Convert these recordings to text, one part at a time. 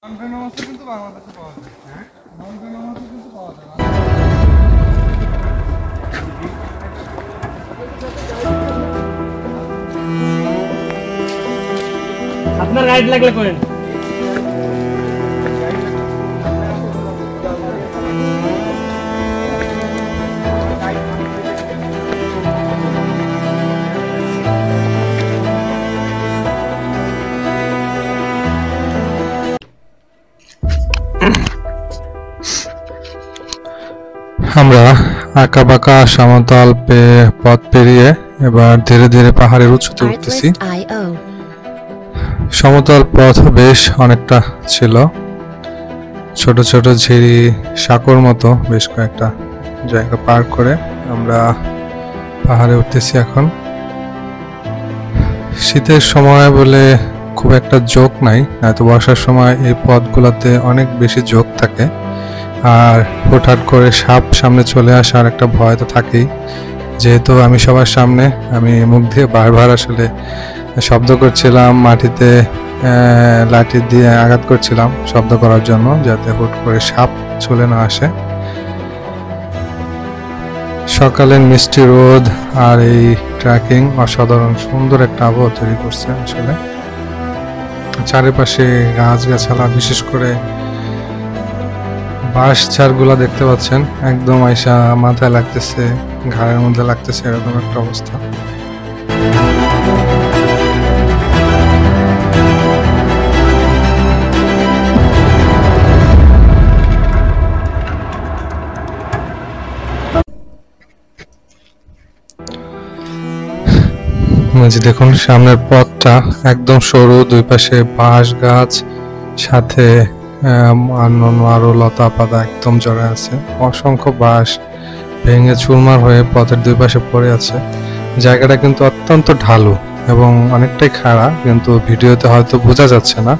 কিন্তু বাংলাদেশে পাওয়া যায়। হ্যাঁ, কিন্তু পাওয়া যায়। আপনার গাইড লাগলে করেন। আমরা আঁকাবাঁকা সমতল পথ পেরিয়ে এবার ধীরে ধীরে পাহাড়ের উঁচুতে উঠতেছি। সমতল পথ বেশ অনেকটা ছিল, ছোট ছোট ঝিরি সাঁকোর মতো বেশ কয়েকটা জায়গা পার করে আমরা পাহাড়ে উঠতেছি। এখন শীতের সময় বলে খুব একটা ঝোঁক নাই, নয়তো বর্ষার সময় এই পথগুলোতে অনেক বেশি ঝোঁক থাকে। আর হঠাৎ করে সাপ সামনে চলে আসার একটা ভয় তো থাকেই, যেহেতু আমি সবার সামনে আমি মুখ দিয়ে বারবার আসলে শব্দ করছিলাম, মাটিতে লাঠি দিয়ে আঘাত করছিলাম শব্দ করার জন্য, যাতে হুট করে সাপ চলে না আসে। সকালের মিষ্টি রোদ আর এই ট্রেকিং অসাধারণ সুন্দর একটা আবহাওয়া তৈরি করছে। আসলে চারিপাশে গাছগাছালা, বিশেষ করে বাঁশ ঝাড়গুলা দেখতে পাচ্ছেন, একদম আইসা মাথায় লাগতেছে, ঘাড়ের মধ্যে লাগতেছে, এরকম একটা অবস্থা। দেখুন সামনের পথটা একদম সরু, দুই পাশে বাঁশ গাছ, সাথে আরো লতা পাতা একদম জড়ে আছে। অসংখ্য বাঁশ ভেঙে চুরমার হয়ে পথের দুই পাশে পড়ে আছে। জায়গাটা কিন্তু অত্যন্ত ঢালু এবং অনেকটাই খাড়া, কিন্তু ভিডিওতে হয়তো বোঝা যাচ্ছে না।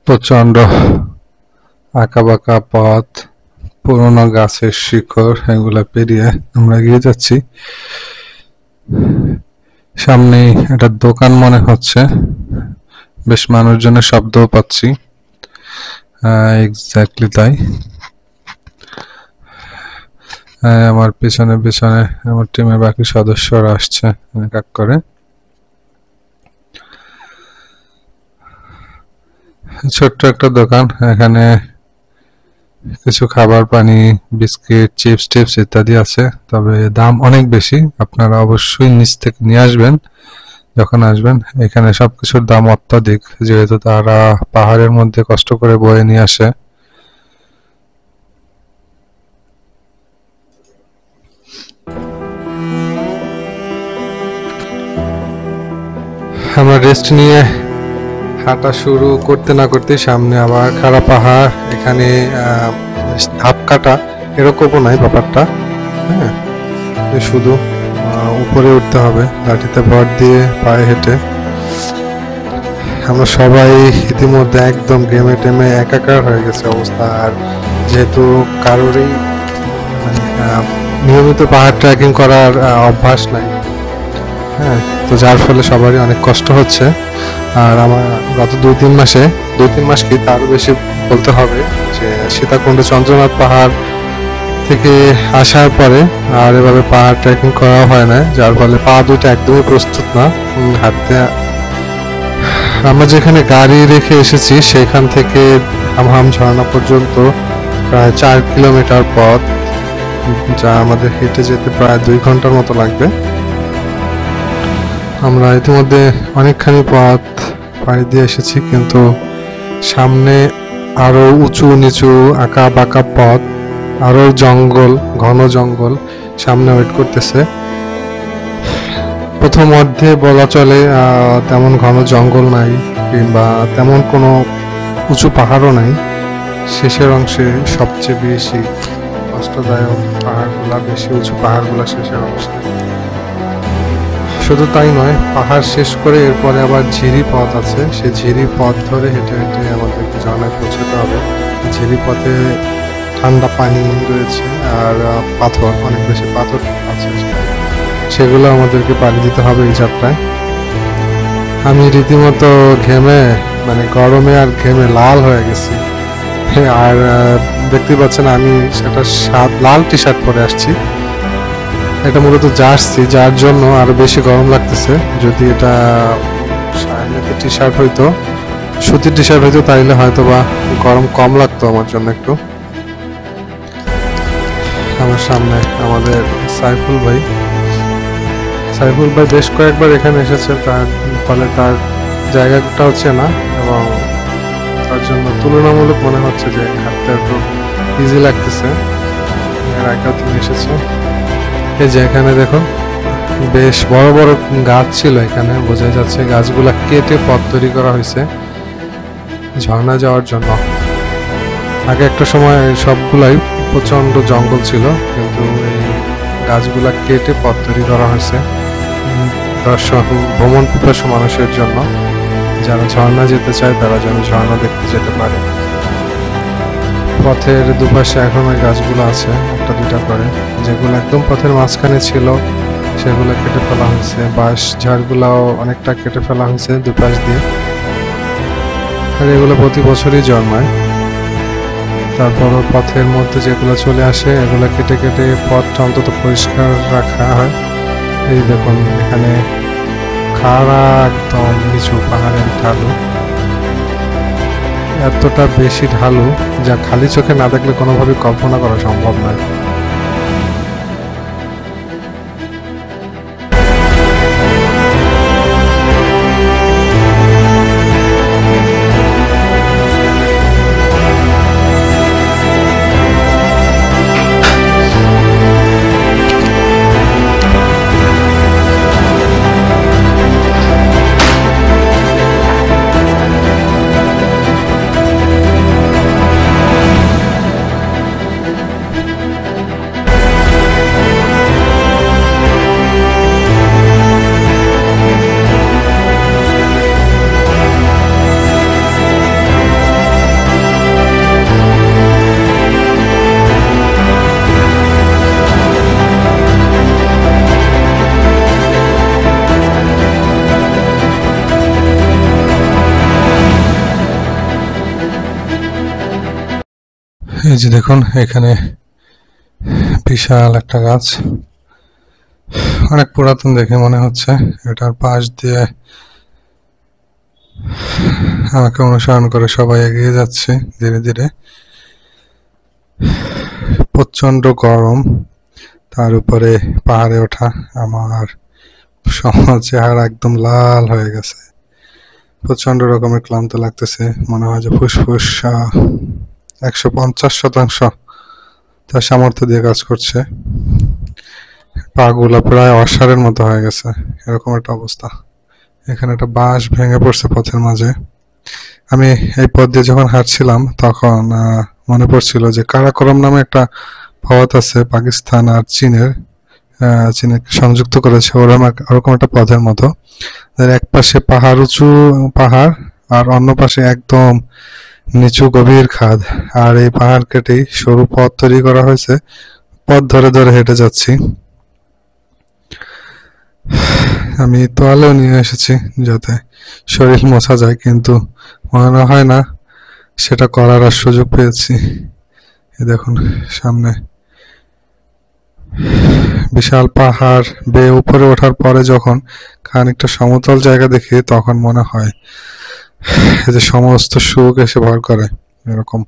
প্রচন্ড আঁকাবাঁকা পথ, পুরোনো গাছের শিকড়, এগুলা পেরিয়ে আমরা এগিয়ে যাচ্ছি। সামনেই একটা দোকান মনে হচ্ছে, বেশ মানুষজনের শব্দও পাচ্ছি। এক্স্যাক্টলি তাই। আমার পেছনে পেছনে আমার টিমের বাকি সদস্যরা আসছে এক এক করে। ছোট্ট একটা দোকান, এখানে কিছু খাবার, পানি, বিস্কিট, চিপস টিপস ইত্যাদি আছে, তবে দাম অনেক বেশি। আপনারা অবশ্যই নিচ থেকে নিয়ে আসবেন যখন আসবেন। এখানে সবকিছুর দাম অত্যাধিক, যেহেতু তারা পাহাড়ের মধ্যে কষ্ট করে বয়ে নিয়ে আসে। আমরা রেস্ট নিয়ে হাঁটা শুরু করতে না করতে সামনে আবার খাড়া পাহাড়। এখানে ধাপ কাটা এরকমও নাই ব্যাপারটা, হ্যাঁ, শুধু উপরে উঠতে হবে লাঠিতে ভর দিয়ে পায়ে হেঁটে। আমরা সবাই ইতিমধ্যে একদম গেমে টেমে একাকার হয়ে গেছে অবস্থা। আর যেহেতু কারোরই নিয়মিত পাহাড় ট্রেকিং করার অভ্যাস নাই, হ্যাঁ, তো যার ফলে সবারই অনেক কষ্ট হচ্ছে। আর আমার গত 2-3 মাস কি তারও বেশি বলতে হবে যে সীতাকুণ্ড চন্দ্রনাথ পাহাড় থেকে আসার পরে আর এভাবে পাহাড় ট্রেকিং করা হয় না, যার ফলে পা দুটো একদমই প্রস্তুত না হাঁটতে। আমরা যেখানে গাড়ি রেখে এসেছি সেখান থেকে হামহাম ঝর্ণা পর্যন্ত প্রায় 4 কিলোমিটার পথ, যা আমাদের হেঁটে যেতে প্রায় 2 ঘন্টার মতো লাগবে। আমরা ইতিমধ্যে অনেকখানি পথ পাড়ি দিয়ে এসেছি, কিন্তু সামনে আরো উঁচু নিচু আঁকা বাঁকা পথ, আরো জঙ্গল, ঘন জঙ্গল সামনে ওয়েট করতেছে। প্রথম অর্ধে বলা চলে তেমন ঘন জঙ্গল নাই কিংবা তেমন কোনো উঁচু পাহাড়ও নাই। শেষের অংশে সবচেয়ে বেশি কষ্টদায়ক পাহাড়গুলা, বেশি উঁচু পাহাড়গুলা শেষের অংশে। শুধু তাই নয়, পাহাড় শেষ করে এরপরে আবার ঝিরি পথ আছে। সেই ঝিরি পথ ধরে হেঁটে হেঁটে আমাদেরকে ঝর্ণায় পৌঁছতে হবে। ঝিরি পথে ঠান্ডা পানি রয়েছে আর পাথর, অনেক বেশি পাথর আছে, সেগুলো আমাদেরকে পাড়ি দিতে হবে এই যাত্রায়। আমি রীতিমতো ঘেমে, মানে গরমে আর ঘেমে লাল হয়ে গেছি। আর দেখতে পাচ্ছেন আমি সেটা লাল টি শার্ট পরে আসছি। এটা মূলত জার্সি, যার জন্য আরো বেশি গরম লাগতেছে। যদি এটা টি শার্ট হইতো, সুতির টি শার্ট হইতো, তাইলে হয়তো বা গরম কম লাগতো আমার জন্য একটু। আমার সামনে আমাদের সাইফুল ভাই বেশ কয়েকবার এখানে এসেছে, তার ফলে তার জায়গাটা হচ্ছে না এবং তার জন্য তুলনামূলক মনে হচ্ছে যে হাঁটতে একটু ইজি লাগতেছে। এর আগেও তিনি এসেছে। এই যে এখানে দেখুন বেশ বড় বড় গাছ ছিল, এখানে বোঝা যাচ্ছে গাছগুলা কেটে পথ তৈরি করা হয়েছে ঝর্ণা যাওয়ার জন্য। আগে একটা সময় সবগুলাই প্রচন্ড জঙ্গল ছিল, কিন্তু এই গাছগুলা কেটে পথ তৈরি করা হয়েছে দর্শক, ভ্রমণ পিপাসু মানুষের জন্য। যারা ঝর্ণা যেতে চায় তারা যেন ঝর্ণা দেখতে যেতে পারে। পথের দুপাশে এখন ওই গাছগুলো আছে একটা দুটা করে, যেগুলো একদম পথের মাঝখানে ছিল সেগুলো কেটে ফেলা হয়েছে। বাঁশ ঝাড়গুলাও অনেকটা কেটে ফেলা হয়েছে দুপাশ দিয়ে। আর এগুলো প্রতি বছরই জন্মায়। তারপর পথের মধ্যে যেগুলো চলে আসে এগুলো কেটে কেটে পথটা অন্তত পরিষ্কার রাখা হয়। এই দেখুন এখানে খাড়া একদম নিচু পাহাড়ের ঢালু, এতটা বেশি ঢালু যা খালি চোখে না দেখলে কোনোভাবে কল্পনা করা সম্ভব নয়। এই যে দেখুন এখানে বিশাল একটা গাছ, অনেক পুরাতন দেখে মনে হচ্ছে। এটার পাশ দিয়ে আমাকে অনুসরণ করে সবাই এগিয়ে যাচ্ছে ধীরে ধীরে। প্রচন্ড গরম, তার উপরে পাহাড়ে ওঠা, আমার চেহারা একদম লাল হয়ে গেছে। প্রচন্ড রকমের ক্লান্ত লাগতেছে, মনে হয় যে ফুসফুস 150% তার সামর্থ্য দিয়ে কাজ করছে। পা গুলা প্রায় অসারের মতো হয়ে গেছে, এরকম একটা অবস্থা। এখানে একটা বাঁশ ভেঙে পড়ছে পথের মাঝে। আমি এই পথ দিয়ে যখন হাঁটছিলাম তখন মনে পড়ছিল যে কারাকোরাম নামে একটা পথ আছে পাকিস্তান আর চীনের সংযুক্ত করেছে, ওরকম একটা পথের মতো। এক পাশে পাহাড়, উঁচু পাহাড়, আর অন্য পাশে একদম নিচু গভীর খাদ। আর এই পাহাড় কেটেই সরু পথ তৈরি করা হয়েছে, পথ ধরে ধরে হেঁটে যাচ্ছি। আমি তোয়ালেও নিয়ে এসেছি যাতে শরীর মোছা যায়, কিন্তু মনে হয় না সেটা করার আর সুযোগ পেয়েছি। এই দেখুন সামনে বিশাল পাহাড় বেয়ে উপরে ওঠার পরে যখন খানিকটা সমতল জায়গা দেখি তখন মনে হয় এই যে সমস্ত সুখ এসে ভর করে। এরকম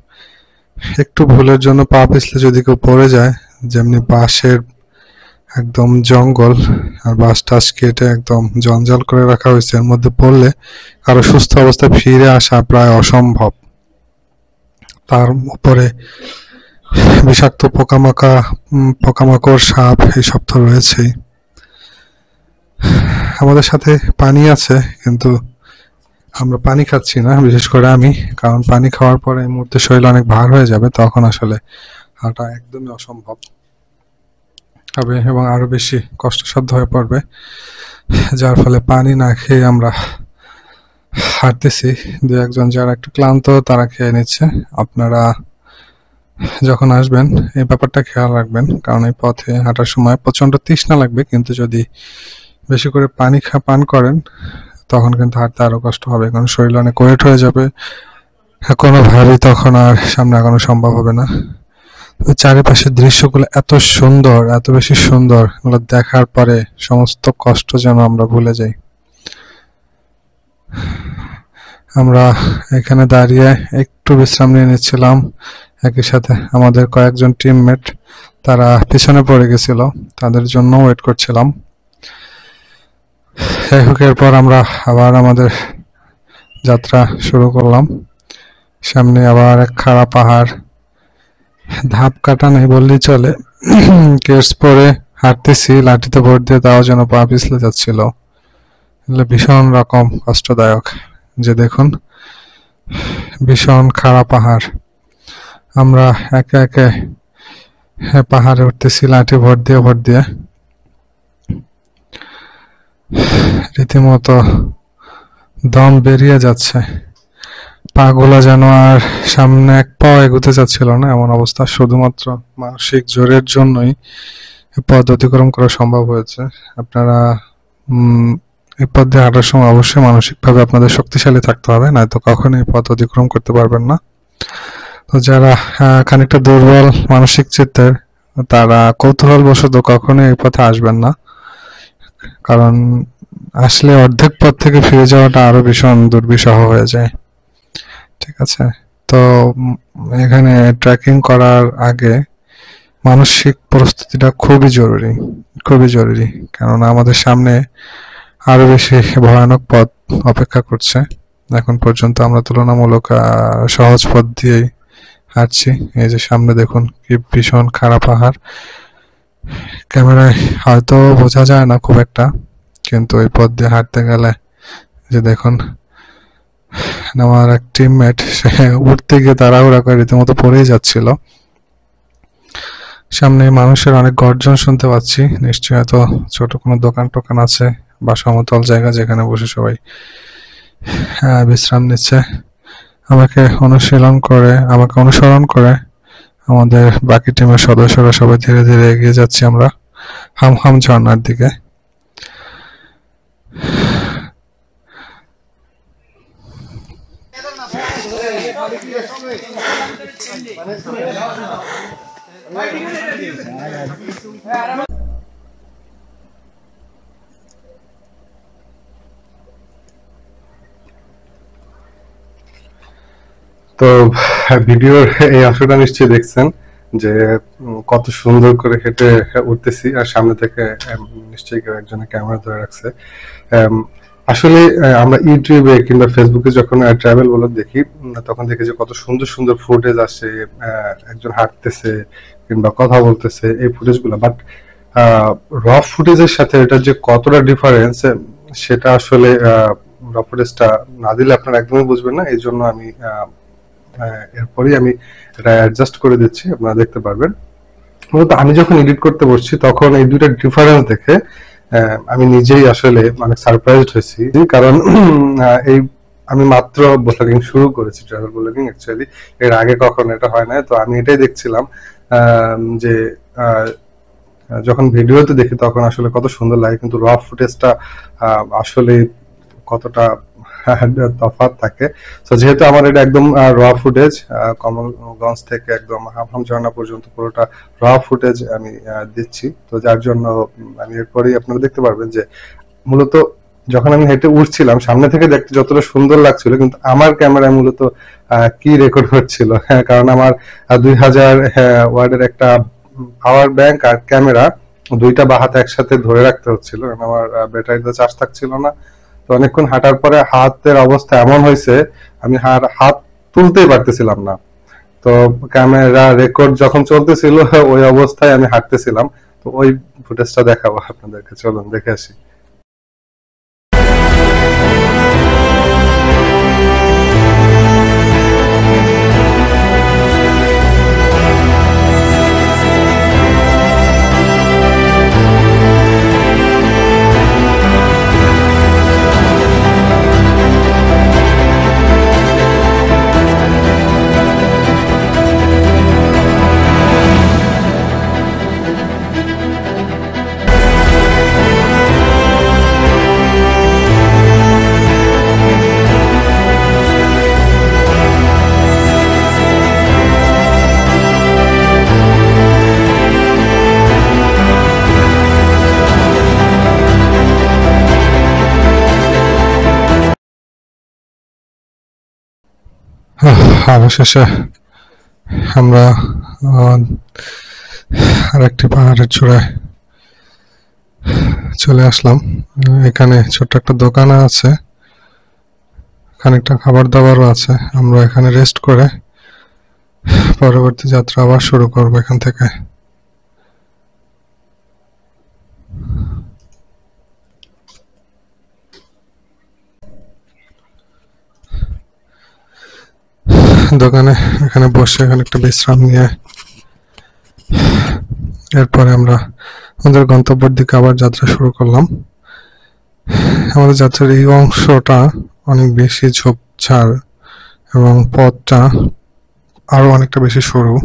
একটু ভুলের জন্য পা পিছলে যদি কেউ পড়ে যায়, যেমনি বাঁশের একদম জঙ্গল আর বাঁশ টাস কেটে একদম জঞ্জাল করে রাখা হয়েছে, এর মধ্যে পড়লে কারো সুস্থ অবস্থায় ফিরে আসা প্রায় অসম্ভব। তার উপরে বিষাক্ত পোকামাকড়, সাপ এইসব তো রয়েছেই। আমাদের সাথে পানি আছে, কিন্তু আমরা পানি খাচ্ছি না, বিশেষ করে আমি, কারণ পানি খাওয়ার পরে এই মুহূর্তে শরীর অনেক ভার হয়ে যাবে, তখন আসলে হাঁটা একদমই অসম্ভব হবে এবং আরো বেশি কষ্টসাধ্য হয়ে পড়বে, যার ফলে পানি না খেয়ে আমরা হাঁটতেছি। দু একজন যারা একটু ক্লান্ত তারা খেয়ে নিচ্ছে। আপনারা যখন আসবেন এই ব্যাপারটা খেয়াল রাখবেন, কারণ এই পথে হাঁটার সময় প্রচন্ড তৃষ্ণা লাগবে, কিন্তু যদি বেশি করে পানি পান করেন তখন কিন্তু হাঁটতে আরো কষ্ট হবে, কারণ শরীর অনেক ওয়েট হয়ে যাবে, কোনোভাবেই তখন আর সামনে আগানো সম্ভব হবে না। চারিপাশের দৃশ্যগুলো এত সুন্দর, এত বেশি সুন্দর, এগুলো দেখার পরে সমস্ত কষ্ট যেন আমরা ভুলে যাই। আমরা এখানে দাঁড়িয়ে একটু বিশ্রাম নিয়ে নিচ্ছিলাম, একই সাথে আমাদের কয়েকজন টিমমেট তারা পিছনে পড়ে গেছিল, তাদের জন্য ওয়েট করছিলাম। যাই হোক, এরপর আমরা আবার আমাদের যাত্রা শুরু করলাম। সামনে আবার এক খাড়া পাহাড়, ধাপ কাটা নেই বললেই চলে। কেটস পরে হাঁটতেছি লাঠিতে ভোট দিয়ে, তাও যেন পা পিছলে যাচ্ছিল, ভীষণ রকম কষ্টদায়ক। যে দেখুন, ভীষণ খাড়া পাহাড়, আমরা একে একে পাহাড়ে উঠতেছি লাঠি ভোট দিয়ে, রীতিমতো দম বেরিয়ে যাচ্ছে, পাগুলা যেন আর সামনে এক পাও এগোতে যাচ্ছিল না, এমন অবস্থা। শুধুমাত্র মানসিক জোরের জন্যই পথ অতিক্রম করা সম্ভব হয়েছে। আপনারা এই পথ দিয়ে হাঁটার সময় অবশ্যই মানসিকভাবে আপনাদের শক্তিশালী থাকতে হবে, নয়তো কখনোই এই পথ অতিক্রম করতে পারবেন না। তো যারা খানিকটা দুর্বল মানসিক চিত্তের, তারা কৌতূহলবশত কখনোই এই পথে আসবেন না, কারণ আসলে অর্ধেক পথ থেকে ফিরে যাওয়াটা আরো ভীষণ দুর্বিষহ হয়ে যায়। ঠিক আছে, তো এখানে ট্রেকিং করার আগে মানসিক প্রস্তুতিটা খুবই জরুরি, কেননা আমাদের সামনে আরো বেশি ভয়ানক পথ অপেক্ষা করছে। এখন পর্যন্ত আমরা তুলনামূলক সহজ পথ দিয়েই হাঁটছি। এই যে সামনে দেখুন কি ভীষণ খাড়া পাহাড়, ক্যামেরায় হয়তো বোঝা যায় না খুব একটা, কিন্তু এই পথ দিয়ে হাঁটতে গেলে যে দেখুন, আমার এক টিমমেট সে উঠতে গিয়ে তাড়াহুড়া করে রীতিমতো পড়েই যাচ্ছিল। সামনে মানুষের অনেক গর্জন শুনতে পাচ্ছি, নিশ্চয়ই হয়তো ছোট কোনো দোকান টোকান আছে বা সমতল জায়গা যেখানে বসে সবাই বিশ্রাম নিচ্ছে। আমাকে অনুসরণ করে আমাদের বাকি টিমের সদস্যরা সবাই ধীরে ধীরে এগিয়ে যাচ্ছি আমরা হামহাম ঝর্ণার দিকে। তো ভিডিওর এই অংশটা নিশ্চয়ই দেখছেন যে কত সুন্দর করে হেঁটে উঠতেছি, আর সামনে থেকে নিশ্চয়ই কেউ একজনের ক্যামেরা ধরে রাখছে। আসলে আমরা ইউটিউবে কিংবা ফেসবুকে যখন ট্রাভেল ব্লগ দেখি, তখন দেখি যে কত সুন্দর সুন্দর ফুটেজ আসে, একজন হাঁটতেছে কিংবা কথা বলতেছে, এই ফুটেজগুলো। বাট র ফুটেজের সাথে এটা যে কতটা ডিফারেন্স, সেটা আসলে র ফুটেজটা না দিলে আপনারা একদমই বুঝবেন না। এই জন্য আমি এরপরেই আমি এটা অ্যাডজাস্ট করে দিচ্ছি, আপনারা দেখতে পারবেন। মূলত আমি যখন এডিট করতে বসছি তখন এই দুইটা ডিফারেন্স দেখে আমি নিজেই আসলে অনেক সারপ্রাইজড হয়েছি, কারণ এই আমি মাত্র ব্লগিং শুরু করেছি, ট্রাভেল ব্লগিং অ্যাকচুয়ালি এর আগে কখনো এটা হয় না। তো আমি এটাই দেখছিলাম যে যখন ভিডিওতে দেখি তখন আসলে কত সুন্দর লাগে, কিন্তু র ফুটেজটা আসলে কতটা তফাৎ থাকে। তো যেহেতু আমার এটা একদম র ফুটেজ, কমলগঞ্জ থেকে একদম হামহাম ঝর্ণা পর্যন্ত পুরোটা র ফুটেজ আমি দিচ্ছি, তো যার জন্য আমি এরপরেই আপনারা দেখতে পারবেন যে মূলত যখন আমি হেঁটে উঠছিলাম সামনে থেকে দেখতে যতটা সুন্দর লাগছিল, কিন্তু আমার ক্যামেরায় মূলত কি রেকর্ড হচ্ছিল, কারণ আমার 2000 ওয়াটের একটা পাওয়ার ব্যাংক আর ক্যামেরা দুইটা বা হাতে একসাথে ধরে রাখতে হচ্ছিল, কারণ আমার ব্যাটারিতে চার্জ থাকছিল না। তো অনেকক্ষণ হাঁটার পরে হাতের অবস্থা এমন হয়েছে আমি হাত তুলতেই পারতেছিলাম না। তো ক্যামেরা রেকর্ড যখন চলতেছিল ওই অবস্থায় আমি হাঁটতেছিলাম, তো ওই ফুটেজটা দেখাবো আপনাদেরকে, চলুন দেখে আসি। অবশেষে আমরা আরেকটি পাহাড়ের চূড়ায় চলে আসলাম। এখানে ছোট্ট একটা দোকান আছে, খানিকটা খাবার দাবারও আছে। আমরা এখানে রেস্ট করে পরবর্তী যাত্রা আবার শুরু করবো এখান থেকে। দোকানে এখানে বসে এখানে একটা বিশ্রাম নিয়ে এরপরে আমরা আমাদের গন্তব্যের দিকে আবার যাত্রা শুরু করলাম। আমাদের যাত্রার এই অংশটা অনেক বেশি ঝোপঝাড় এবং পথটা আরো অনেকটা বেশি সরু,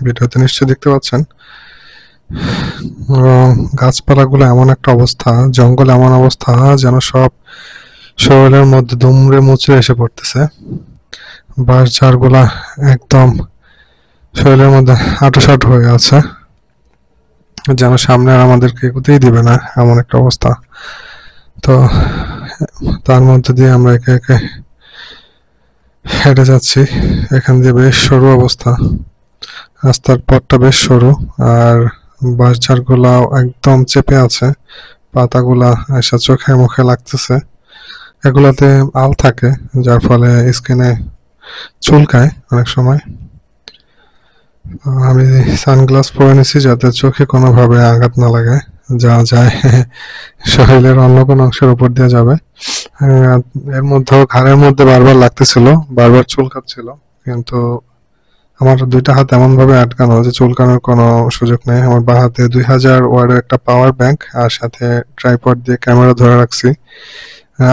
ভিডিওতে নিশ্চয়ই দেখতে পাচ্ছেন। এবং গাছপালাগুলো এমন একটা অবস্থা, জঙ্গল এমন অবস্থা যেন সব শরীরের মধ্যে দুমড়ে মুচড়ে এসে পড়তেছে। বাঁশ ঝাড়গুলা একদম শরীরের মধ্যে আঁটোসাঁটো হয়ে আছে, যেন সামনে আর আমাদেরকে এগোতেই দিবে না, এমন একটা অবস্থা। তো তার মধ্যে দিয়ে আমরা একে একে হেঁটে যাচ্ছি। এখান দিয়ে বেশ সরু অবস্থা, রাস্তার পথটা বেশ সরু, আর বাঁশঝাড়গুলা একদম চেপে আছে, পাতাগুলা এসে চোখে মুখে লাগতেছে। এগুলাতে আল থাকে, যার ফলে স্কিনে চুলকায় অনেক সময়। আমি সানগ্লাস পরে নিছি যাতে চোখে কোনোভাবে আঘাত না লাগে, যা যায় শরীরের অন্য কোনো অংশের উপর দিয়ে যাবে। এর মধ্যেও ঘাড়ের মধ্যে বারবার লাগতেছিল, বারবার চুলকাচ্ছিল, কিন্তু আমার দুইটা হাত এমন ভাবে আটকানো যে চুলকানোর কোনো সুযোগ নেই। আমার বাঁ হাতে 2000 ওয়াটের একটা পাওয়ার ব্যাংক, আর সাথে ট্রাইপড দিয়ে ক্যামেরা ধরে রাখছি।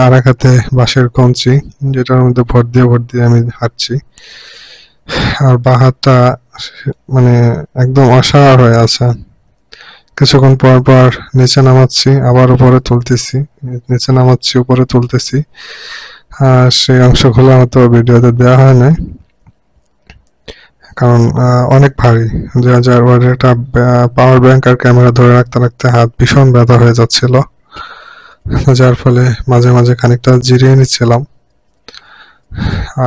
আর এক হাতে বাঁশের কঞ্চি, যেটার মধ্যে ভর দিয়ে আমি হাঁটছি। আর বাঁ হাতটা মানে একদম অসাড় হয়ে আছে। কিছুক্ষণ পর পর নিচে নামাচ্ছি, আবার উপরে তুলতেছি, নিচে নামাচ্ছি, উপরে তুলতেছি। আর সেই অংশগুলো হয়তো ভিডিওতে দেওয়া হয় নাই, কারণ অনেক ভারী। 2000 ওয়াটের একটা পাওয়ার ব্যাংক আর ক্যামেরা ধরে রাখতে রাখতে হাত ভীষণ ব্যথা হয়ে যাচ্ছিল, যার ফলে মাঝে মাঝে খানিকটা জিরিয়ে নিচ্ছিলাম।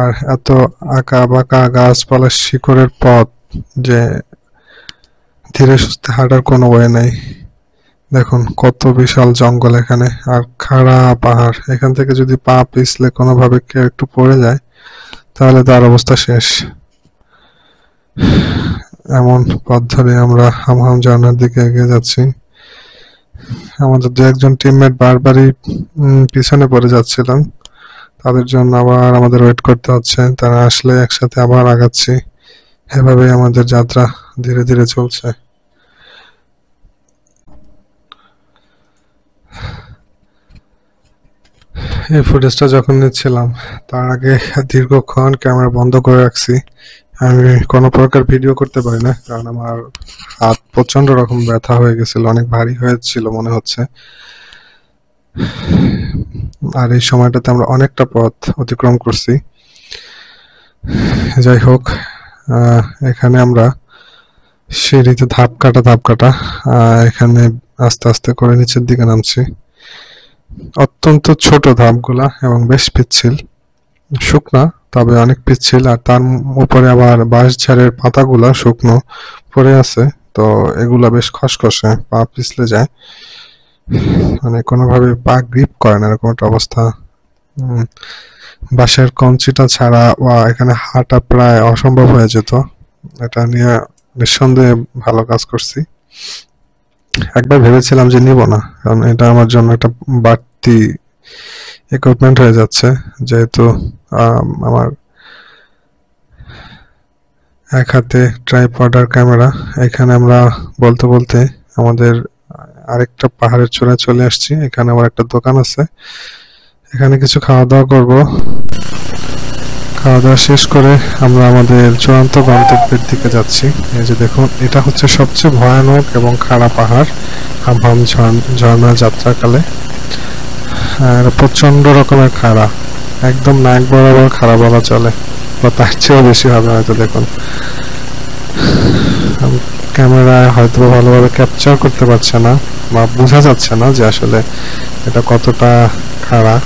আর এত আঁকা বাঁকা গাছপালার শিকড়ের পথ যে ধীরে সুস্থে হাঁটার কোনো ওয়ে নাই। দেখুন কত বিশাল জঙ্গল এখানে, আর খাড়া পাহাড়। এখান থেকে যদি পা পিছলে কোনোভাবে কেউ একটু পড়ে যায় তাহলে তার অবস্থা শেষ। এমন পথ ধরে আমরা হামহাম ঝর্ণার দিকে এগিয়ে যাচ্ছি। আমাদের দু একজন টিমমেট বারবারই পিছনে পড়ে যাচ্ছিলেন, তাদের জন্য আবার আমাদের ওয়েট করতে হচ্ছে। তারা আসলে একসাথে আবার আগাচ্ছি। এভাবে আমাদের যাত্রা ধীরে ধীরে চলছে। এই ফুটেজটা যখন নিচ্ছিলাম তার আগে দীর্ঘক্ষণ ক্যামেরা বন্ধ করে রাখছি। আমি কোনো প্রকার ভিডিও করতে পারি না, কারণ আমার হাত প্রচন্ড রকম ব্যথা হয়ে গেছিল, অনেক ভারী হয়েছিল মনে হচ্ছে। আর এই সময়টাতে আমরা অনেকটা পথ অতিক্রম করছি। যাই হোক, এখানে আমরা সিঁড়িতে ধাপ কাটা এখানে আস্তে আস্তে করে নিচের দিকে নামছি। অত্যন্ত ছোট ধাপগুলা এবং বেশ পিচ্ছিল, শুকনা তবে অনেক পিচ্ছিল। আর তার উপরে আবার বাঁশঝাড়ের পাতাগুলা শুকনো পড়ে আছে, তো এগুলা বেশ খসখসে, পা পিছলে যায়, মানে কোনোভাবে পা গ্রিপ করে না, এরকম একটা অবস্থা। বাঁশের কঞ্চিটা ছাড়া এখানে হাঁটা প্রায় অসম্ভব হয়ে যেত। এটা নিয়ে নিঃসন্দেহে ভালো কাজ করছি। একবার ভেবেছিলাম যে নিব না, কারণ এটা আমার জন্য একটা বাড়তি ইকুইপমেন্ট হয়ে যাচ্ছে, যেহেতু আমার এক হাতে ট্রাইপড আর ক্যামেরা। এখানে আমরা বলতে বলতে আমাদের আরেকটা পাহাড়ের চূড়ায় চলে আসছি। এখানে আমার একটা দোকান আছে, এখানে কিছু খাওয়া দাওয়া করব। খাওয়া দাওয়া শেষ করে আমরা আমাদের চূড়ান্ত গন্তব্যের দিকে যাচ্ছি। এই যে দেখুন, এটা হচ্ছে সবচেয়ে ভয়ানক এবং খাড়া পাহাড় হামহাম ঝর্ণা যাত্রাকালে। প্রচন্ড রকমের খাড়া, একদম নাক বরাবর খাড়া বলা চলে, বা তার চেয়েও বেশি হবে হয়তো। দেখুন, ক্যামেরায় হয়তো ভালোভাবে ক্যাপচার করতে পারছে না বা বোঝা যাচ্ছে না যে আসলে এটা কতটা খাড়া।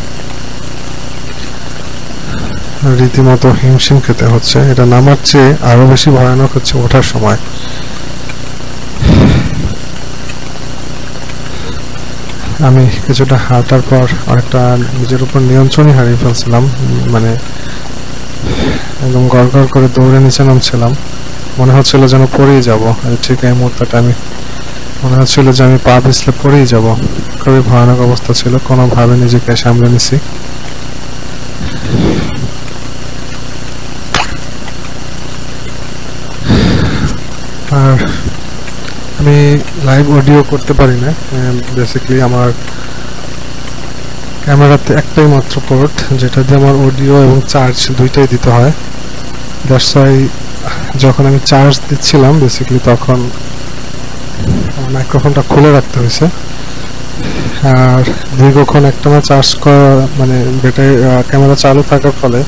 রীতিমতো হিমশিম খেতে হচ্ছে। এটা নামার চেয়ে আরো বেশি ভয়ানক হচ্ছে ওঠার সময়। আমি কিছুটা হাঁটার পর অনেকটা নিজের উপর নিয়ন্ত্রণই হারিয়ে ফেলছিলাম, মানে একদম গড়গড় করে দৌড়ে নিচে নামছিলাম। মনে হচ্ছিল যেন পড়েই যাব। ঠিক এই মুহূর্তটা আমি মনে হচ্ছিল যে আমি পা পিছলে পড়েই যাব। খুবই ভয়ানক অবস্থা ছিল, কোনোভাবে নিজেকে সামলে নিছি। আর আমি লাইভ অডিও করতে পারি না। বেসিক্যালি আমার ক্যামেরাতে একটাই মাত্র পোর্ট, যেটা দিয়ে আমার অডিও এবং চার্জ দুইটাই দিতে হয়। দ্যাটস ওয়াই যখন আমি চার্জ দিচ্ছিলাম বেসিক্যালি তখন আমার মাইক্রোফোনটা খুলে রাখতে হয়েছে। আর দীর্ঘক্ষণ একটানা চার্জ করা, মানে ব্যাটারি ক্যামেরা চালু থাকার ফলে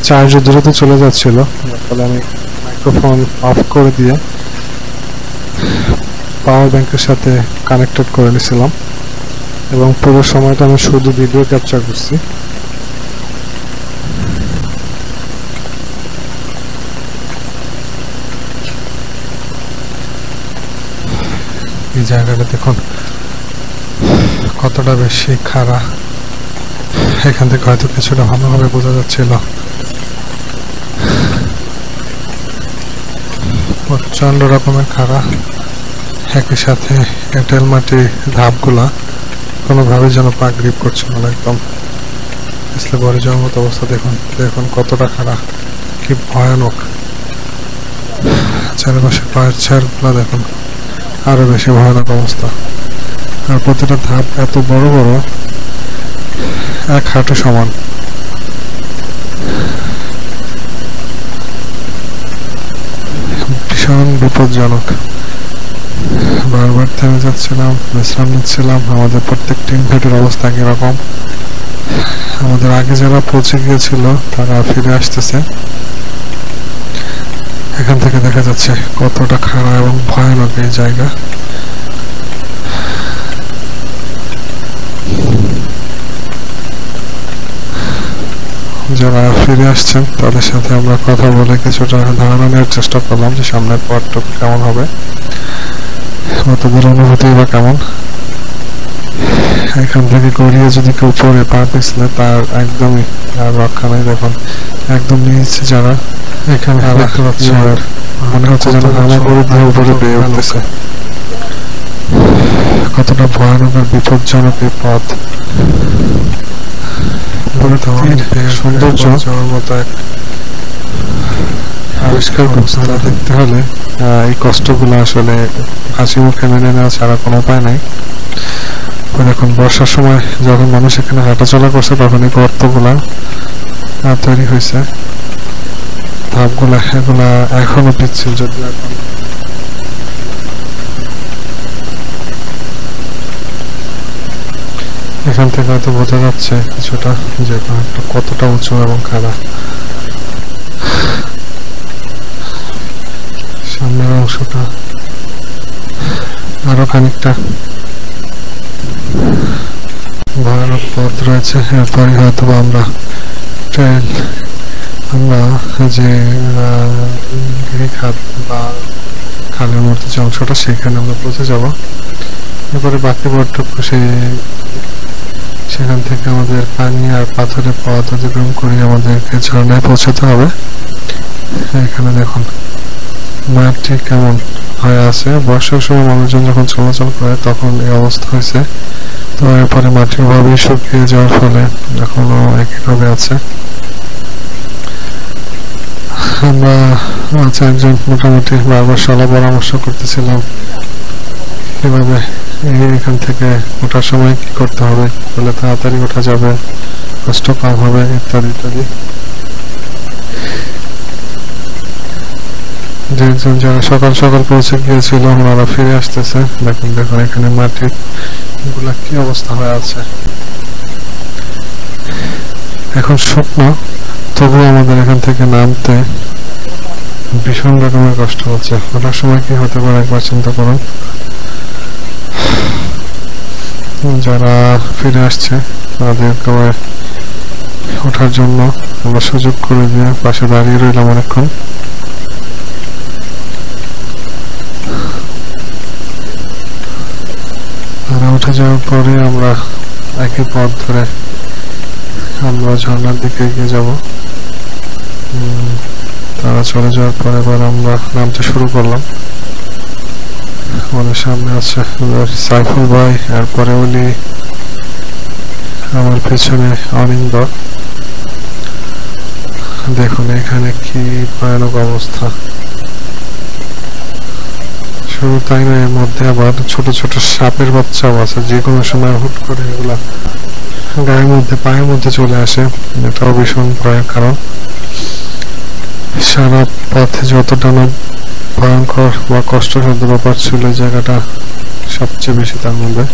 চার্জ দ্রুত চলে যাচ্ছিল, যার ফলে আমি মাইক্রোফোন অফ করে দিয়ে পাওয়ার ব্যাংকের সাথে কানেক্টেড করে নিয়েছিলাম এবং পুরো সময়টা আমি শুধু ভিডিও ক্যাপচার করছি। এই জায়গাটা দেখুন কতটা বেশি খাড়া। এখান থেকে হয়তো কিছুটা ভালোভাবে বোঝা যাচ্ছিল। প্রচন্ড রকমের খাড়া, একই সাথে এঁটেল মাটির ধাপগুলা কোনোভাবে যেন পা গ্রিপ করছিল না, একদম পিছলে পরে যাওয়ার মতো অবস্থা। দেখুন দেখুন কতটা খাড়া, কি ভয়ানক। চারপাশে পায়ের ছাড়গুলা দেখুন, আরো বেশি ভয়ানক অবস্থা। আর প্রতিটা ধাপ এত বড় বড়, এক হাঁটু সমান। ভীষণ বিপজ্জনক। বারবার থেমে যাচ্ছিলাম, বিশ্রাম নিচ্ছিলাম। আমাদের প্রত্যেক টিম ফেটের অবস্থা কিরকম। আমাদের আগে যারা পৌঁছে গিয়েছিল তারা ফিরে আসতেছে। এখান থেকে দেখা যাচ্ছে কতটা খাড়া এবং ভয়ানক এই জায়গা। যারা ফিরে আসছেন তাদের সাথে আমরা কথা বলে কিছুটা ধারণা নেওয়ার চেষ্টা করলাম যে সামনের পথটুকু কেমন হবে, কতদূর অনুভূতি বা কেমন। এখান থেকে গড়িয়ে যদি কেউ পড়ে পা পিছলে তার একদমই আর রক্ষা নেই। দেখুন একদম নিচে যারা এখানে দেখতে পাচ্ছি, মনে হচ্ছে যেন আমার উপরে উপরে বেয়ে উঠতেছে। কতটা ভয়ানক আর বিপজ্জনক এই পথ। সৌন্দর্য যাওয়ার মতো এক আবিষ্কার ব্যবস্থা দেখতে হলে এই কষ্টগুলো আসলে হাসি মুখে মেনে নেওয়া ছাড়া কোনো উপায় নাই। এখন বর্ষার সময় যখন মানুষ এখানে হাঁটাচলা করছে তখন এই গর্তগুলা তৈরি হয়েছে, ধাপগুলা এগুলা এখনো পিচ্ছিল, যদিও এখন এখান থেকে হয়তো বোঝা যাচ্ছে কিছুটা যে পাহাড়টা কতটা উঁচু এবং খাড়া। সামনের অংশটা আরো খানিকটা ভয়ানক পথ রয়েছে। এরপরে হয়তো আমরা ট্রেন, আমরা যে খাত বা খালের মধ্যে যে অংশটা সেখানে আমরা পৌঁছে যাব। এরপরে বাকি পথটুকু সেই সেখান থেকে আমাদের পানি আর পাথরের পথ অতিক্রম করে আমাদেরকে ঝর্ণায় পৌঁছাতে হবে। এখানে দেখুন মাটি কেমন হয়ে আছে, বর্ষার সময় মানুষজন যখন চলাচল করে তখন এই অবস্থা হয়েছে। তো এরপরে মাটির ভাবে শুকিয়ে যাওয়ার ফলে এখনো একইভাবে আছে। আমরা চারজন মোটামুটি বারবার সলা পরামর্শ করতেছিলাম কিভাবে এখান থেকে ওঠার সময় কি করতে হবে, বলে তাড়াতাড়ি ওঠা যাবে, কষ্ট কম হবে, ইত্যাদি ইত্যাদি। যেজন যারা সকাল সকাল পৌঁছে গিয়েছিল ওনারা ফিরে আসতেছে। দেখুন দেখুন এখানে মাটির গুলা কি অবস্থা হয়ে আছে। এখন শুকনো, তবুও আমাদের এখান থেকে নামতে ভীষণ রকমের কষ্ট হচ্ছে। ওঠার সময় কি হতে পারে একবার চিন্তা করুন। যারা ফিরে আসছে তাদেরকে ওঠার জন্য আমরা সুযোগ করে দিয়ে পাশে দাঁড়িয়ে রইলাম অনেকক্ষণ। তারা উঠে যাওয়ার পরে আমরা একই পথ ধরে আমরা ঝর্ণার দিকে এগিয়ে যাব। তারা চলে যাওয়ার পরে এবার আমরা নামতে শুরু করলাম। আমাদের সামনে আছে সাইফুল ভাই, এরপরে উনি, আমার পেছনে অনিন্দ। দেখুন এখানে কি ভয়ানক অবস্থা। শুধু তাই না, এর মধ্যে আবার ছোট ছোট সাপের বাচ্চাও আছে, যে কোনো সময় হুট করে এগুলা গায়ের মধ্যে পায়ের মধ্যে চলে আসে। এটাও ভীষণ ভয়ের কারণ। সারা পথে যতটা না ভয়ঙ্কর বা কষ্টসাধ্য ব্যাপার ছিল, জায়গাটা সবচেয়ে বেশি তার মধ্যে।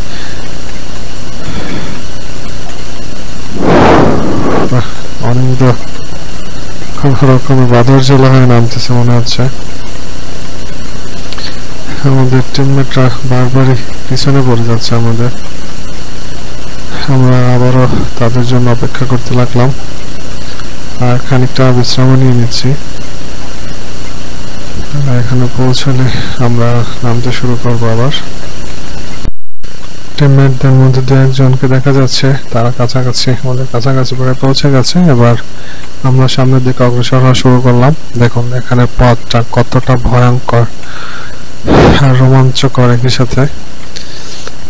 অনিন্দ কোন রকমের বাদর জেলা হয়ে নামতেছে মনে হচ্ছে। আমাদের টিমমেটরা বারবারই পিছনে পড়ে যাচ্ছে আমাদের। আমরা আবারও তাদের জন্য অপেক্ষা করতে লাগলাম আর খানিকটা বিশ্রাম নিয়ে নিচ্ছি। এখানে পৌঁছলে আমরা নামতে শুরু করবো আবার। টিমমেটদের মধ্যে দু একজনকে দেখা যাচ্ছে তারা কাছাকাছি, আমাদের কাছাকাছি প্রায় পৌঁছে গেছে। এবার আমরা সামনের দিকে অগ্রসর হওয়া শুরু করলাম। দেখুন এখানে পথটা কতটা ভয়ঙ্কর আর রোমাঞ্চকর একই সাথে,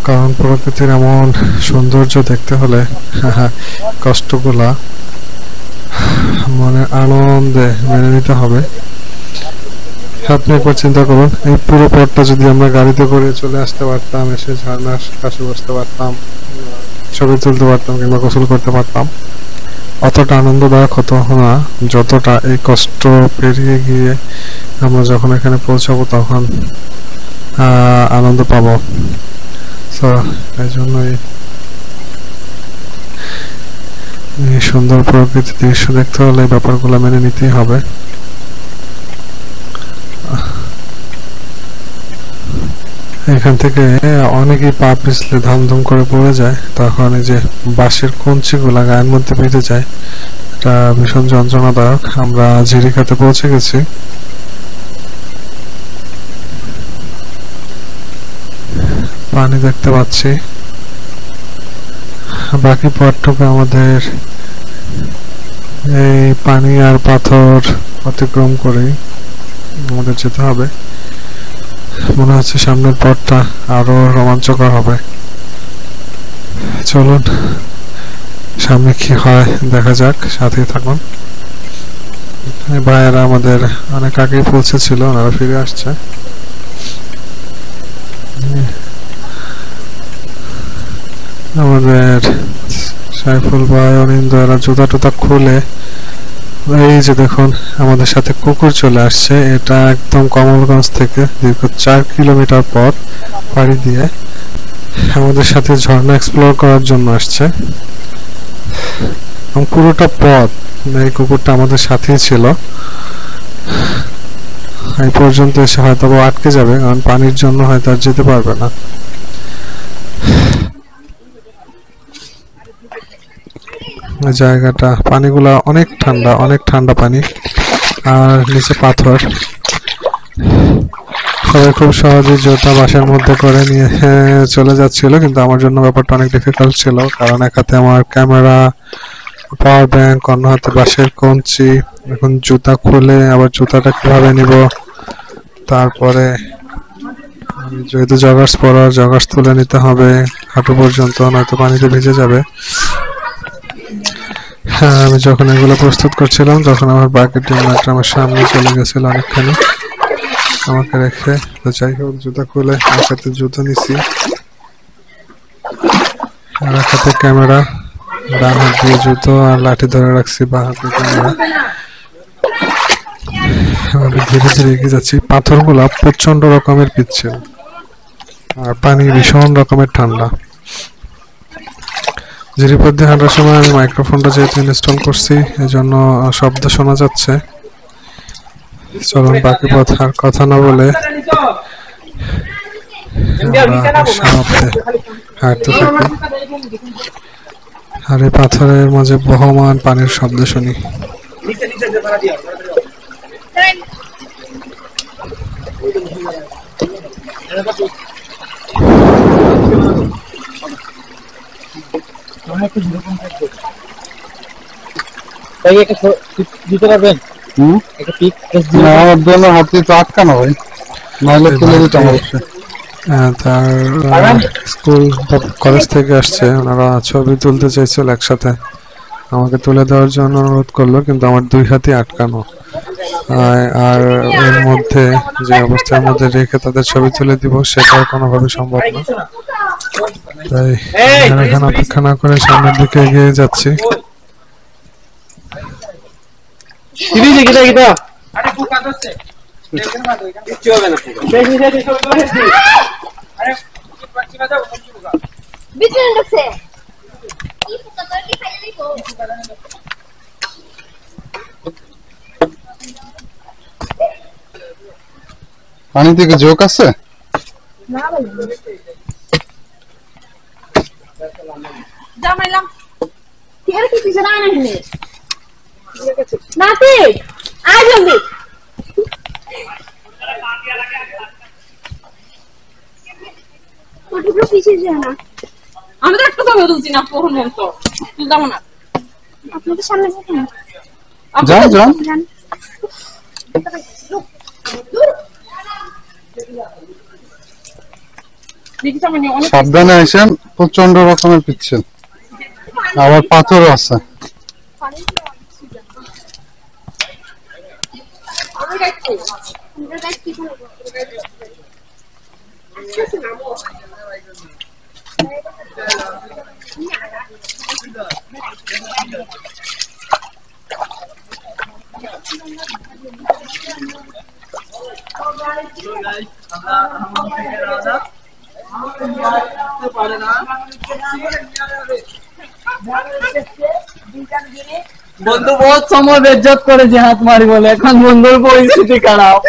কারণ প্রকৃতির এমন সৌন্দর্য দেখতে হলে কষ্টগুলা মনে আনন্দে মেনে নিতে হবে। আপনি একবার চিন্তা করুন, এই পুরো পথটা যদি আমরা গাড়িতে করে চলে আসতে পারতাম, এসে ঝর্ণার কাছে বসতে পারতাম, ছবি তুলতে পারতাম কিংবা গোসল করতে পারতাম, অতটা আনন্দদায়ক হতো না যতটা এই কষ্ট পেরিয়ে গিয়ে আমরা যখন এখানে পৌঁছাবো তখন আনন্দ পাবো। সো এই জন্যই এই সুন্দর প্রকৃতির দৃশ্য দেখতে হলে এই ব্যাপারগুলো মেনে নিতেই হবে। এখান থেকে অনেকেই পা পিছলে ধামধুম করে পড়ে যায়, তখন এই যে বাঁশের কঞ্চিগুলা গায়ের মধ্যে বেঁধে যায়, এটা ভীষণ যন্ত্রণাদায়ক। আমরা ঝিরিখাতে পৌঁছে গেছি। পানি দেখতে পাচ্ছি। বাকি পথটুকু আমাদের এই পানি আর পাথর অতিক্রম করেই আমাদের যেতে হবে। মনে হচ্ছে সামনের পথটা আরো রোমাঞ্চকর হবে। চলুন সামনে কি হয় দেখা যাক, সাথেই থাকুন। ভাইয়েরা আমাদের অনেক আগেই পৌঁছেছিল, ওনারা ফিরে আসছে। আমাদের সাইফুল ভাই, অনিন্দ এরা জুতা টুতা খুলে, এই যে দেখুন আমাদের সাথে কুকুর চলে আসছে। এটা একদম কমলগঞ্জ থেকে দীর্ঘ 4 কিলোমিটার পথ পাড়ি দিয়ে আমাদের সাথে ঝর্ণা এক্সপ্লোর করার জন্য আসছে। এবং পুরোটা পথ এই কুকুরটা আমাদের সাথেই ছিল। এই পর্যন্ত এসে হয়তো আটকে যাবে, কারণ পানির জন্য হয়তো আর যেতে পারবে না। জায়গাটা পানিগুলা অনেক ঠান্ডা, অনেক ঠান্ডা পানি, আর নিচে পাথর। সবাই খুব সহজেই জুতা বাসার মধ্যে করে নিয়ে চলে যাচ্ছিল, কিন্তু আমার জন্য ব্যাপারটা অনেক ডিফিকাল্ট ছিল, কারণ এক হাতে আমার ক্যামেরা, পাওয়ার ব্যাংক, অন্য হাতে বাঁশের কঞ্চি। এখন জুতা খুলে আবার জুতাটা কিভাবে নিব, তারপরে যেহেতু জগার্স পরা, জগার্স তুলে নিতে হবে হাঁটু পর্যন্ত, নয়তো পানিতে ভিজে যাবে। হ্যাঁ, আমি যখন এগুলো প্রস্তুত করছিলাম তখন আমার বাকি টিমমেটরা আমার সামনে চলে গেছিল অনেকখানি আমাকে রেখে। তো যাই হোক, জুতা খুলে এক হাতে জুতো নিছি, আর এক হাতে ক্যামেরা, ডান হাত দিয়ে জুতো আর লাঠি ধরে রাখছি বা হাতে ক্যামেরা। আমি ধীরে ধীরে এগিয়ে যাচ্ছি। পাথরগুলা প্রচন্ড রকমের পিচ্ছিল আর পানি ভীষণ রকমের ঠান্ডা। জিরিপথ দিয়ে হাঁটার সময় আমি মাইক্রোফোনটা যেহেতু ইনস্টল করছি, এজন্য শব্দ শোনা যাচ্ছে। চলুন বাকি পথ আর কথা না বলে আমরা সামনে হাঁটতে থাকি, আর এই পাথরের মাঝে বহমান পানির শব্দ শুনি। দিতে পারবেন? একটা পিক না, আমার জন্য হাতে তো আটকানো হয়, নাহলে তুলে দিতাম অবশ্যই। তার স্কুল বা কলেজ থেকে আসছে, ওনারা ছবি তুলতে চাইছিল একসাথে, আমাকে তুলে দেওয়ার জন্য অনুরোধ করলো, কিন্তু আমার দুই হাতই আটকানো। আর এর মধ্যে যে অবস্থার মধ্যে রেখে তাদের ছবি তুলে দিব সেটাও কোনোভাবে সম্ভব না। তাই এখানে অপেক্ষা না করে সামনের দিকে এগিয়ে যাচ্ছি। পানি থেকে ঝোঁক আছে? জামাইলাম ঠিক আছে, কি পিছনে আয় না নাতি, আয় জলদি। ওটুকু পিছিয়ে যায় না, আমি তো একটা কথা বলছি না, ফোন তো তুই যাবো না। আপনাদের সামনে যেতে না। যান যান। সাবধানে আসেন, প্রচন্ড রকমের পিচ্ছিল, আবার পাথরও আছে। বন্ধু বহুত সময় বেজ্জত করে যে হাত মারি বলে, এখন বন্ধুর পরিস্থিতি খারাপ।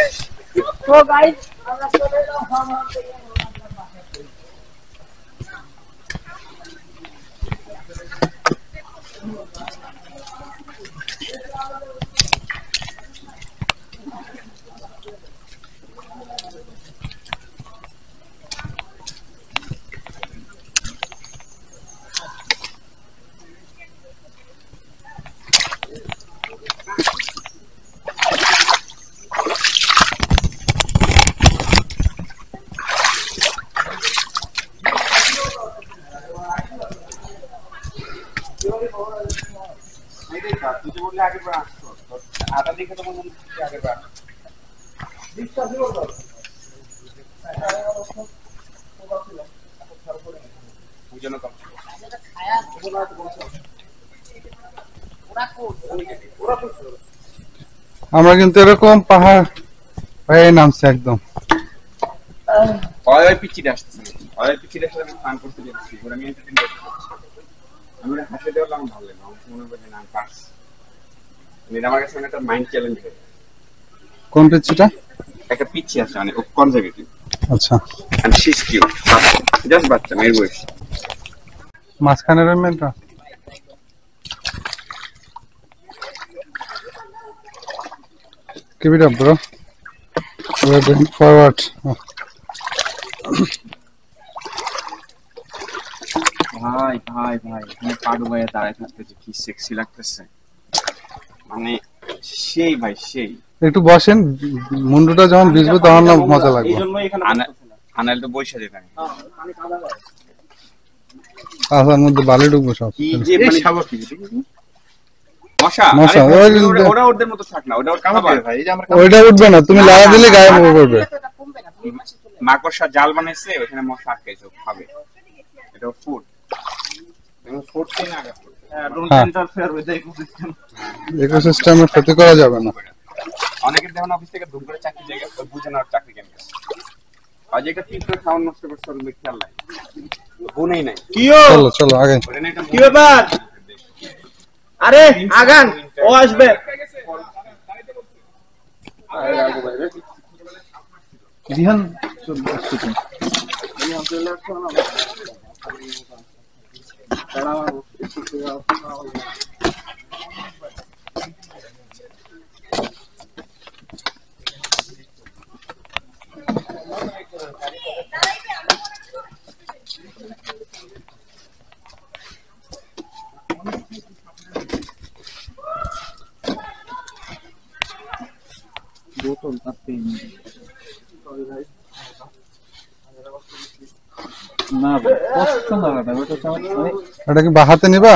তো গাইস আমরা চলে এলাম। আমরা কিন্তু এরকম পাহাড় হয়ে নামছি একদম। ওই পিচিটা আসতেছে, ওই পিচিটা আসলে আমি ফান করতে যাচ্ছি, ওরা আমি এন্টারটেইন করতে যাচ্ছি। আমি ওরা হাসিতে বললাম ভালো লাগে, আমার মনে হবে যে না আমি পারছি। এটা আমার কাছে একটা মাইন্ড চ্যালেঞ্জ হয়ে যায়। কোন পিচ্ছিটা? একটা পিচ্ছি আছে, মানে ও কনজারভেটিভ। আচ্ছা, and she is cute, just বাচ্চা, মেয়ের বয়স। মাঝখানের মেয়েটা Give it up, bro. Forward. ভাই ভাই ভাই এখানে পাডু ভাইয়া দাঁড়ায় থাকতে যে কি সেক্সি লাগতেছে, মানে সেই ভাই সেই। একটু বসেন, মুন্ডুটা যখন ভিজবে তখন না মজা লাগবে। আনাল তো বৈশা যেখানে আসার মধ্যে বালি ঢুকবো সব। কি যে মানে স্বাভাবিক মশা। মশা, আরে ওই- ওরা ওদের মতো থাক না, ওটা ওর খাবার ভাই। এই যে আমরা ওইটা উঠবে না, তুমি লাগা দিলে গায়ে পড়বে। মাকড়সা জাল বানাইছে, ওখানে মশা আটকাইছে, ও খাবে। এটা ফুড, এবং ফুড কিনা আগে food। ইকোসিস্টেমের ক্ষতি করা যাবে না। অনেকের দেখুন অফিস থেকে ধুম করে চাকরি জায়গা বুঝে না চাকরি কেন গেছে। আজ একটা পিঁপড়ে খাওয়ার নষ্ট করছে, ওর খেয়াল নাই, গুনেই নাই। চলো চলো আগে। ওটা নিয়ে একটা কি ব্যাপার? আরে আগান, ও আসবে। জিহান এটা কি বাহাতে নিবা?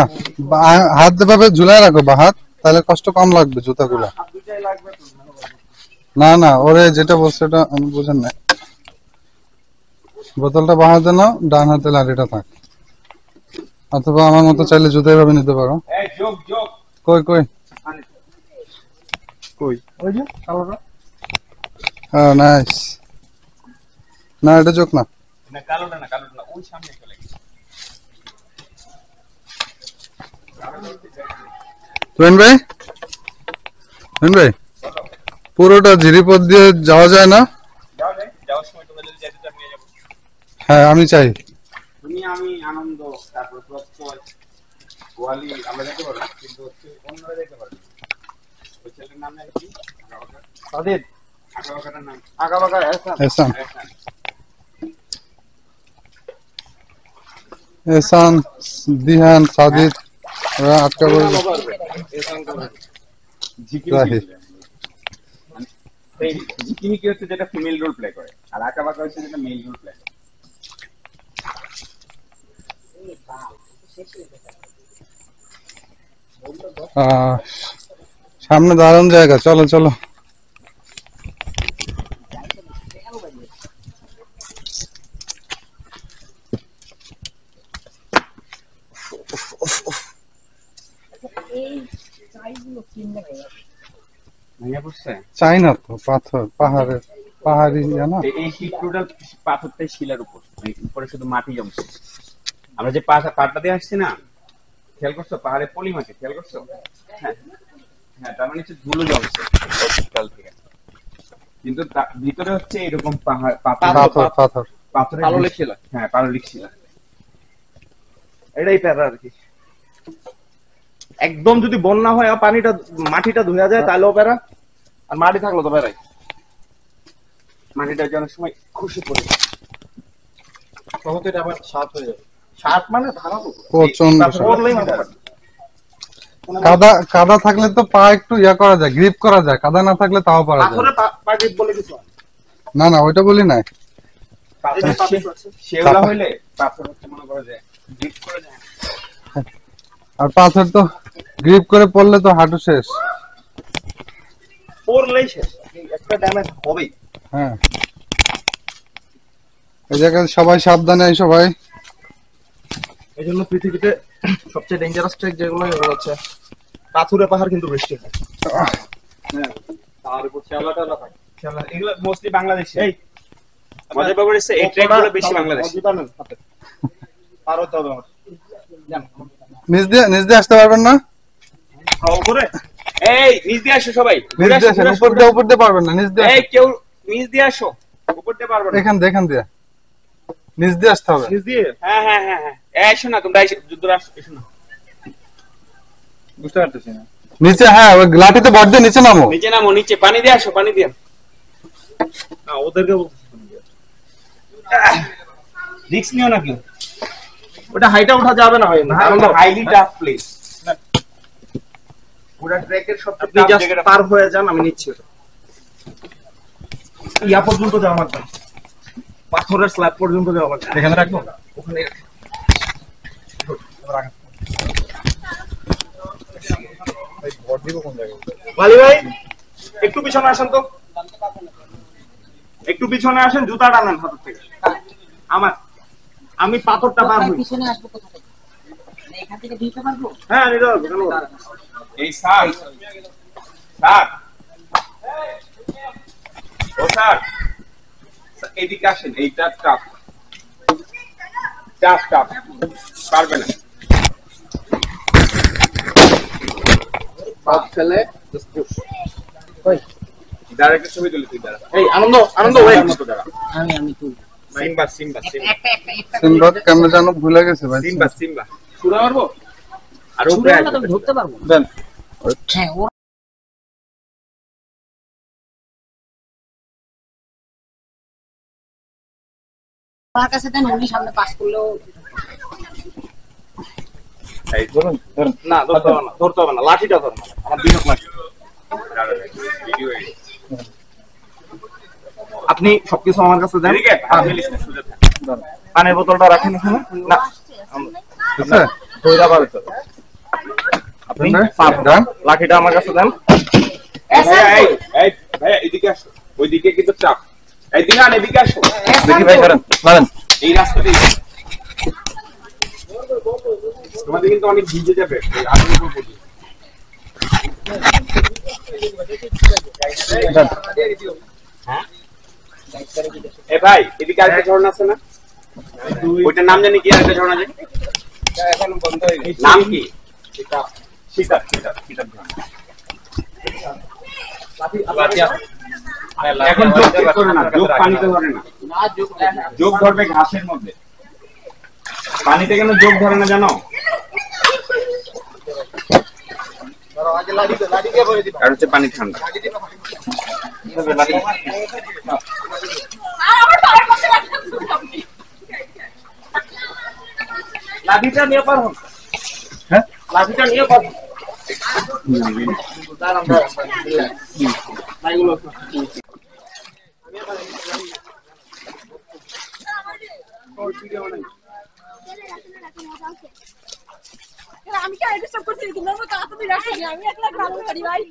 হাত যেভাবে ঝুলাই রাখো বাহাত, তাহলে কষ্ট কম লাগবে জুতাগুলো। না না, ওরে যেটা বলছে ওটা আমি বুঝেন না। বোতলটা বাহাতে নাও, ডান হাতে লাঠিটা থাক। অথবা আমার মতো চাইলে জুতা এভাবে নিতে পারো। এই যোগ যোগ কই কই কই ওই যে কালোটা। হ্যাঁ নাইস। না এটা চোখ না। না কালোটা না, কালোটা না, ওই সামনে চলে গেছে। তুহিন ভাই, তুহিন ভাই, পুরোটা ঝিরিপথ দিয়ে যাওয়া যায় না? যাও রে, যাওয়ার সময় তোমরা যদি যেতে চাও নিয়ে যাবো। হ্যাঁ আমি চাই। তুমি আমি আনন্দ, তারপর গোয়ালি আমরা যেতে পারবো, কিন্তু হচ্ছে অন্যরা যেতে পারবে না। ওই ছেলের নাম নাকি কি? সাদিদ, আঁকাবাঁকাটার নাম আগাবাগা এসা। এহসান, এহসান। এহসান, দিহান, সাদিদ, ওরা আটকা পড়বে। ঝিকিমিকি রাহিদ। বলে। মানে এই ঝিকিমিকি হচ্ছে যেটা ফিমেল রোল প্লে করে, আর আঁকাবাঁকা হচ্ছে যেটা মেল রোল প্লে করে। সামনে দারুণ জায়গা, চলো চলো। ভেঙে পড়ছে। চাই না তো, পাথর পাহাড়ের পাহাড়ি না। এই টোটাল পাথরটাই শিলার উপর, মানে উপরে শুধু মাটি জমছে। আমরা যে পাহাড়টা দিয়ে আসছি না, খেয়াল করছো পাহাড়ে পলি মাটি, খেয়াল করছো? হ্যাঁ হ্যাঁ, তার মানে হচ্ছে ধুলো জমছে শীতকাল থেকে, কিন্তু ভিতরে হচ্ছে এরকম পাহাড় পাথর পাথর পাথরের পাললিক শিলা। হ্যাঁ পাললিক শিলা। এটাই প্যারা আর কি। একদম যদি বন্যা হয় আর পানিটা মাটিটা ধুয়ে যায় তাহলেও প্যারা, আর মাটি থাকলো তো প্যারাই। মাটিটা অনেক সময় খুশি পড়ে তখন তো এটা আবার সাত হয়ে যাবে। সাত মানে ধারা তো প্রচন্ড পড়লেই মাথা ফাটে। কাদা কাদা থাকলে তো পা একটু ইয়া করা যায়, গ্রিপ করা যায়। কাদা না থাকলে তাও পারা যায়। পাথরে পাগিব বলে কিছু হয় না না, ওইটা বলি নাই। শেওলা হইলে পাথর হচ্ছে মনে করে যে ডিপ করে যায়। আর পাথর তো গ্রিপ করে পড়লে তো হাঁটু শেষ। পড়লেই শেষ, একটা ড্যামেজ হবেই। হ্যাঁ, এই জায়গায় সবাই সাবধানে আইসো ভাই। এই জন্য পৃথিবীতে সবচেয়ে ডেঞ্জারাস ট্রেক যেগুলো এগুলো হচ্ছে পাথুরে পাহাড়, কিন্তু বৃষ্টি হয়। হ্যাঁ, তার উপর শেওলাটা না থাকে। শেওলা এগুলো মোস্টলি বাংলাদেশে। এই মজার ব্যাপার হচ্ছে এই ট্রেকগুলো বেশি বাংলাদেশে। পার হতে হবে আমার। নিচ দিয়ে আসতে পারবেন না? উপরে এই নিচ দিয়ে আসো সবাই। নিচ দিয়ে আসেন, উপর দিয়ে পারবেন না। নিচ দিয়ে এই কেউ নিচ দিয়ে আসো, উপর দিয়ে পারবে না। এখান দিয়ে নিচ দিয়ে আসতে হবে। নিচ দিয়ে। হ্যাঁ হ্যাঁ হ্যাঁ হ্যাঁ, এসো না তোমরা, যুদ্ধ এসো না। বুঝতে পারতেছি না। নিচে, হ্যাঁ ওই লাঠিতে ভর দিয়ে নিচে নামো। নিচে নামো, নিচে পানি দিয়ে আসো, পানি দিয়ে। না ওদেরকে রিস্ক নিও না কেউ। ওটা হাইটা উঠা যাবে না ভাই, হাইলি টাফ প্লেস। পুরো ট্র্যাকের সবচেয়ে আপনি জাস্ট পার হয়ে যান, আমি নিচ্ছি ওটা। ইয়া পর্যন্ত যাওয়া লাগবে, পাথরের স্ল্যাব পর্যন্ত যাওয়া লাগবে। এখানে রাখবো, ওখানে বালি ভাই একটু পিছনে আসেন তো, একটু পিছনে আসেন, জুতা টানেন হাত থেকে। আমি পাথরটা পার হই। পিছনে আসবো কোথা থেকে? মানে এখান থেকে দিতে পারবো? হ্যাঁ নিতে পারবো, কেন? এই স্যার স্যার ও স্যার এদিকে আসেন, এইটা টাফ টাফ টাফ পারবে না। হাত ফেলে জাস্ট পুশ। কই ডাইরেক্ট ছবি তুলে তুই দাঁড়া। এই আনন্দ ওয়েট। আমি তুই সিম্বা সিম্বা সিম্বা সিম্বা কেমনে জানো ভুলে গেছে ভাই। সিম্বা সিম্বা ছুড়ে মারবো, আর উপরে তো ধরতে পারবো। দেন হ্যাঁ ও আমার কাছে দেন, উনি সামনে পাস করলেও এই ধরুন ধরুন। না ধরতে হবে না, লাঠিটা ধর, আমার বিনোদ লাঠি। ভিডিও আপনি সবকিছু আমার কাছে দেন। এদিকে ফেলিস না, সোজা থাক। পানির বোতলটা রাখেন এখানে। না ঠিক আছে ধইরা পাবে তো। আপনি পাপ দেন, লাঠিটা আমার কাছে দেন। ভাইয়া এই এই ভাইয়া এদিকে আসো, ওইদিকে কিন্তু চাপ। এই দিনান এদিকে আসো, দেখি ভাই করেন মারেন। এই রাস্তা দিয়ে তোমাদের কিন্তু অনেক ভিজে যাবে এই আগুন উপর পড়বে। এ ভাই এদিকে আরেকটা ঝর্ণা আছে না, ওইটার নাম জানি কি? আরেকটা ঝর্ণা জানি এখন বন্ধ হয়ে গেছে, নাম কি? সীতাপ সীতাপ সীতাপ সীতাপ ঝর্ণা। এখন যোগ করে না, যোগ পানিতে ধরে না, যোগ ধরবে ঘাসের মধ্যে। পানিতে কেন যোগ ধরে না জানো? আর হচ্ছে পানি ঠান্ডা। আর আমার পায়ের পাশে রাখছেন আপনি। লাঠিটা নিয়ে পার হন। হ্যাঁ লাঠিটা নিয়ে পার হন। দাঁড়ান ভাইগুলো আমি কি আইডিয়া সব করছি, তোমার মতো আপনি রাখছেন, আমি একলা ভালো করি ভাই।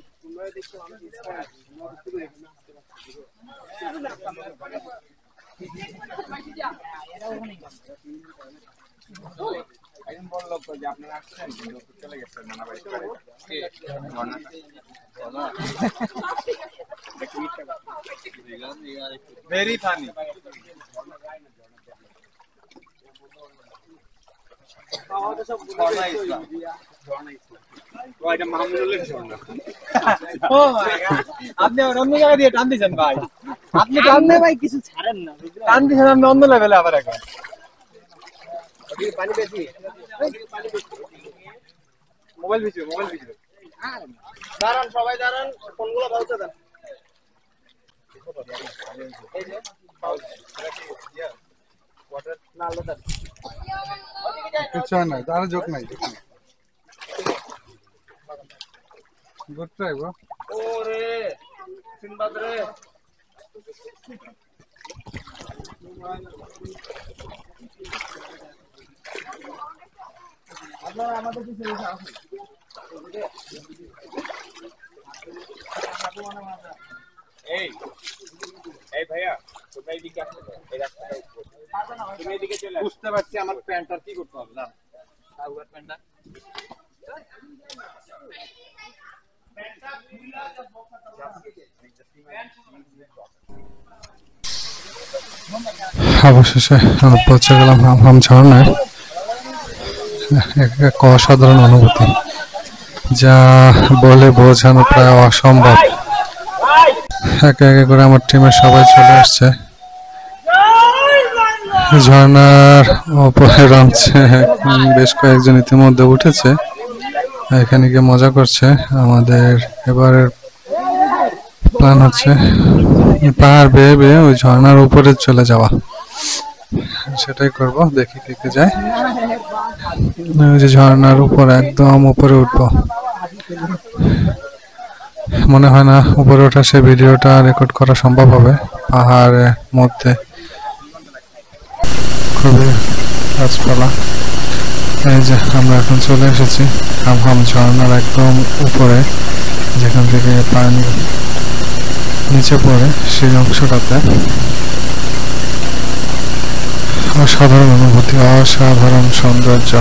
একজন বড় লোক যে আপনারা আসছেন, চলে গেছেন নানা বাড়ি। Very funny. আপনি অন্য জায়গা দিয়ে টান দিচ্ছেন ভাই, আপনি টান দিয়ে ভাই কিছু ছাড়েন না, টান দিচ্ছেন আপনি অন্য লেভেলে আবার এখন। মোবাইল ভিডিও দাঁড়ান সবাই দাঁড়ান, ফোনগুলো বাউচে দেন। কিছু হয় না, আর যোগ নাই। Good try bro. ওরে সিনবাদ রে, আপনারা আমাদের পিছনে আসুন। এই এই ভাইয়া তোমরা এদিকে আসো, এই রাস্তাটা উপর তুমি এদিকে চলে আসো। বুঝতে পারছি আমার প্যান্টটা কি করতে হবে না, প্যান্টটা অবশেষে আমরা পৌঁছে গেলাম হামহাম ঝর্ণায়। এক অসাধারণ অনুভূতি, যা বলে বোঝানো প্রায় অসম্ভব। একে একে করে আমার টিমের সবাই চলে আসছে। ঝর্ণার উপরে নামছে, বেশ কয়েকজন ইতিমধ্যে উঠেছে, এখানে গিয়ে মজা করছে। আমাদের এবারের প্ল্যান হচ্ছে এই পাহাড় বেয়ে বেয়ে ওই ঝর্ণার উপরে চলে যাওয়া, সেটাই করব। দেখি কে কে যায়। ওই যে ঝর্ণার উপরে একদম উপরে উঠবো। মনে হয় না উপরে ওঠা সে ভিডিওটা রেকর্ড করা সম্ভব হবে। পাহাড়ের মধ্যে খুবই গাছপালা। এই যে আমরা এখন চলে এসেছি হামহাম ঝর্ণার একদম উপরে, যেখান থেকে পানি নিচে পড়ে সেই অংশটাতে। অসাধারণ অনুভূতি, অসাধারণ সৌন্দর্য।